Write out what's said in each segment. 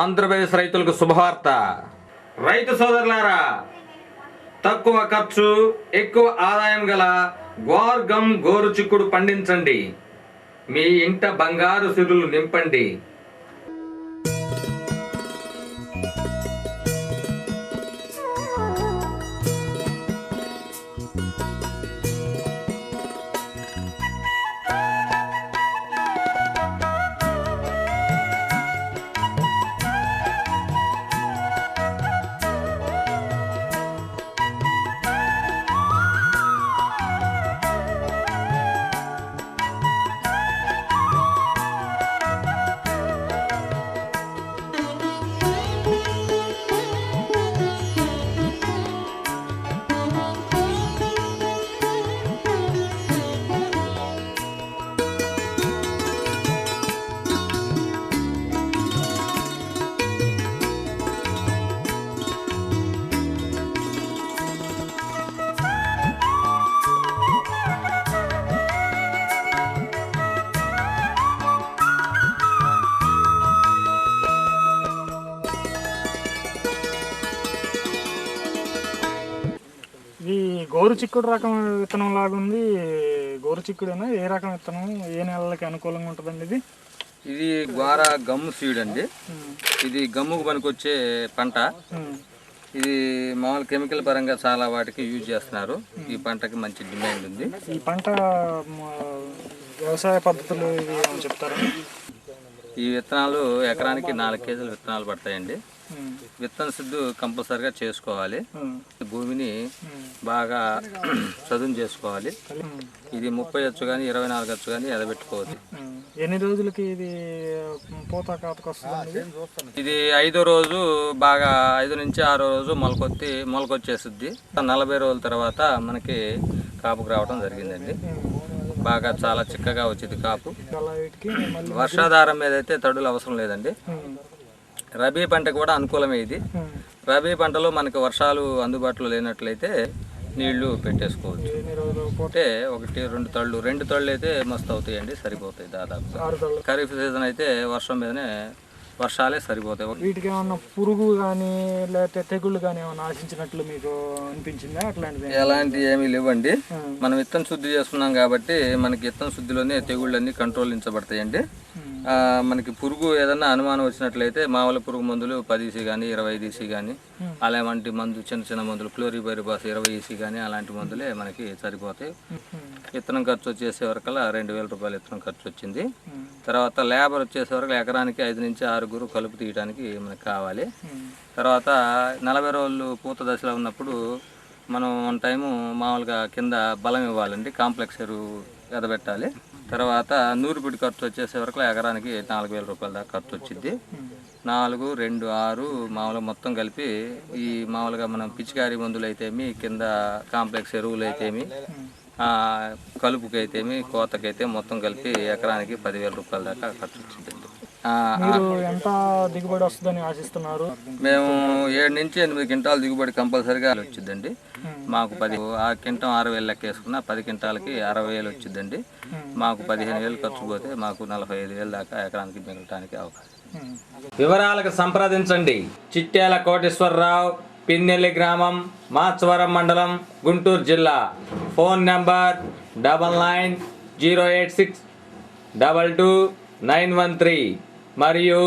ఆంధ్రప్రదేశ్ రైతులకు శుభవార్త. రైతు సోదరులారా, తక్కువ ఖర్చు ఎక్కువ ఆదాయం గల గ్వార్ గమ్ గోరు చిక్కుడు పండించండి. మీ ఇంట బంగారు సిరులు నింపండి. ఇది గోరు చిక్కుడు రకం విత్తనం లాగా ఉంది. గోరు చిక్కుడేనా? ఏ రకం విత్తనం, ఏ నెలలకి అనుకూలంగా ఉంటుందండి ఇది? ఇది గ్వారా గమ్ సీడ్ అండి. ఇది గమ్ముకు పనికొచ్చే పంట. ఇది మామూలు కెమికల్ పరంగా చాలా వాటికి యూజ్ చేస్తున్నారు. ఈ పంటకి మంచి డిమాండ్ ఉంది. ఈ పంట వ్యవసాయ పద్ధతులు ఇవి ఏమని చెప్తారా? ఈ విత్తనాలు ఎకరానికి 4 కేజీల విత్తనాలు పడతాయండి. విత్తన శుద్ధి కంపల్సరిగా చేసుకోవాలి. భూమిని బాగా చదును చేసుకోవాలి. ఇది 30 అచ్చు కానీ 24 అచ్చు కానీ ఎదబెట్టుకోవచ్చు. ఎన్ని రోజులకి ఇది పూత కాతకు వస్తుంది? ఇది 5వ రోజు బాగా 5 నుంచి 6వ రోజు మొలకొచ్చేస్తుంది. 40 రోజుల తర్వాత మనకి కాపుకు రావడం జరిగిందండి. బాగా చాలా చిక్కగా వచ్చింది కాపు. వర్షాధారం మీద అయితే తడులు అవసరం లేదండి. రబీ పంట కూడా అనుకూలమే ఇది. రబీ పంటలో మనకి వర్షాలు అందుబాటులో లేనట్లయితే నీళ్లు పెట్టేసుకోవచ్చు. అంటే 2 తళ్ళు అయితే మస్తు అవుతాయండి, సరిపోతాయి. దాదాపు ఖరీఫ్ సీజన్ అయితే వర్షం మీదనే వర్షాలే సరిపోతాయి. వీటికి ఏమన్నా పురుగు కానీ లేకపోతే తెగుళ్ళు కానీ ఏమన్నా ఆశించినట్లు మీకు అనిపించిందా? అట్లాంటిది ఎలాంటివి ఏమీ లేవండి. మనం విత్తన శుద్ధి చేస్తున్నాం కాబట్టి మనకి విత్తన శుద్ధిలోనే తెగుళ్ళన్నీ కంట్రోలించబడతాయండి. మనకి పురుగు ఏదన్నా అనుమానం వచ్చినట్లయితే మామూలు పురుగు మందులు 10 ఈసీ కానీ 20 ఈసీ కానీ అలాంటి మందు చిన్న మందులు క్లోరిబైరిబాస్ 20 ఈసీ కానీ అలాంటి మందులే మనకి సరిపోతాయి. విత్తనం ఖర్చు వచ్చేసే వరకల్లా 2000 రూపాయలు విత్తనం ఖర్చు వచ్చింది. తర్వాత లేబర్ వచ్చేసే వరకు ఎకరానికి 5 నుంచి 6 కలుపు తీయడానికి మనకు కావాలి. తర్వాత 40 రోజులు పూత దశలో ఉన్నప్పుడు మనం 1 టైము మామూలుగా కింద బలం ఇవ్వాలండి. కాంప్లెక్స్ ఎరువు ఎదబెట్టాలి. తర్వాత నూరుపిడి ఖర్చు వచ్చేసే వరకు ఎకరానికి 4000 రూపాయల దాకా ఖర్చు వచ్చింది. 4, 2, 6 మామూలుగా మొత్తం కలిపి ఈ మామూలుగా మనం పిచికారీ మందులు అయితేమి, కింద కాంప్లెక్స్ ఎరువులు అయితేమి, కలుపుకి అయితేమి, కోతకైతే మొత్తం కలిపి ఎకరానికి 10,000 రూపాయల దాకా ఖర్చు వచ్చిందండి. ఎంత దిగుబడి వస్తుందని ఆశిస్తున్నారు? మేము 7 నుంచి 8 క్వింటాల దిగుబడి కంపల్సరీగా వచ్చిందండి. మాకు 6 క్వింటం 6,000 లెక్క వేసుకున్నా 10 క్వింటాలకి 60,000 వచ్చిందండి. మాకు 15,000 ఖర్చు పోతే మాకు 45,000 దాకా ఎకరానికి మిగలటానికి అవకాశం. వివరాలకు సంప్రదించండి. చిట్యాల కోటేశ్వరరావు, పిన్నెల్లి గ్రామం, మాచవరం మండలం, గుంటూరు జిల్లా. ఫోన్ నంబర్ 9908622913 మరియు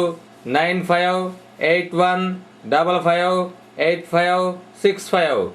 9581558565.